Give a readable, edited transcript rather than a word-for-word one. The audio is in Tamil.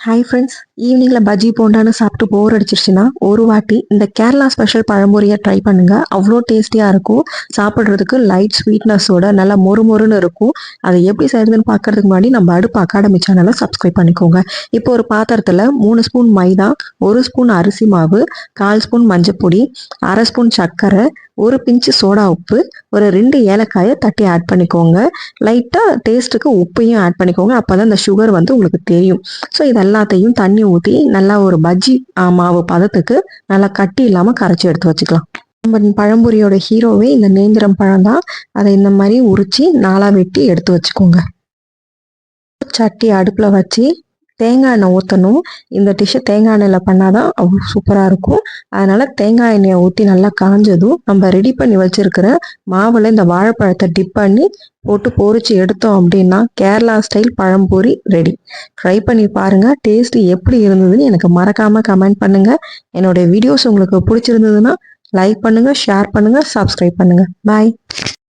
ஹாய் ஃப்ரெண்ட்ஸ், ஈவினிங்கில் பஜ்ஜி போண்டான்னு சாப்பிட்டு போர் அடிச்சிருச்சுன்னா ஒரு வாட்டி இந்த கேரளா ஸ்பெஷல் பழம்பொரியை ட்ரை பண்ணுங்கள். அவ்வளோ டேஸ்டியாக இருக்கும். சாப்பிட்றதுக்கு லைட் ஸ்வீட்னஸோட நல்லா மொறுமொறுன்னு இருக்கும். அதை எப்படி செய்யறதுன்னு பார்க்கறதுக்கு முன்னாடி நம்ம அடுப்பு அகாடமி சேனலை சப்ஸ்கிரைப் பண்ணிக்கோங்க. இப்போ ஒரு பாத்திரத்தில் 3 ஸ்பூன் மைதா, 1 ஸ்பூன் அரிசி மாவு, 1/4 ஸ்பூன் மஞ்சப்பொடி, 1/2 ஸ்பூன் சர்க்கரை, ஒரு பிஞ்சு சோடா உப்பு, ஒரு 2 ஏலக்காயை தட்டி ஆட் பண்ணிக்கோங்க. லைட்டாக டேஸ்ட்டுக்கு உப்பையும் ஆட் பண்ணிக்கோங்க. அப்போ தான் இந்த சுகர் உங்களுக்கு தெரியும். ஸோ இது எல்லாத்தையும் தண்ணி ஊற்றி நல்லா ஒரு பஜ்ஜி மாவு பதத்துக்கு நல்லா கட்டி இல்லாமல் கரைச்சி எடுத்து வச்சுக்கலாம். நம்ம பழம்பொரியோட ஹீரோவே இந்த நேந்திரம் பழம் தான். அதை இந்த மாதிரி உரிச்சு நாளாக வெட்டி எடுத்து வச்சுக்கோங்க. சட்டி அடுப்பில் வச்சு தேங்காய் எண்ணெய் ஊற்றணும். இந்த டிஷ்ஷை தேங்காய் எண்ணெயில் பண்ணால் தான் அவ்வளோ சூப்பராக இருக்கும். அதனால் தேங்காய் எண்ணெயை ஊற்றி நல்லா காஞ்சதும் நம்ம ரெடி பண்ணி வச்சுருக்கிற மாவில் இந்த வாழைப்பழத்தை டிப் பண்ணி போட்டு பொரிச்சு எடுத்தோம் அப்படின்னா கேரளா ஸ்டைல் பழம்பொரி ரெடி. ட்ரை பண்ணி பாருங்கள். டேஸ்ட் எப்படி இருந்ததுன்னு எனக்கு மறக்காமல் கமெண்ட் பண்ணுங்கள். என்னோடய வீடியோஸ் உங்களுக்கு பிடிச்சிருந்ததுன்னா லைக் பண்ணுங்கள், ஷேர் பண்ணுங்கள், சப்ஸ்கிரைப் பண்ணுங்கள். பாய்.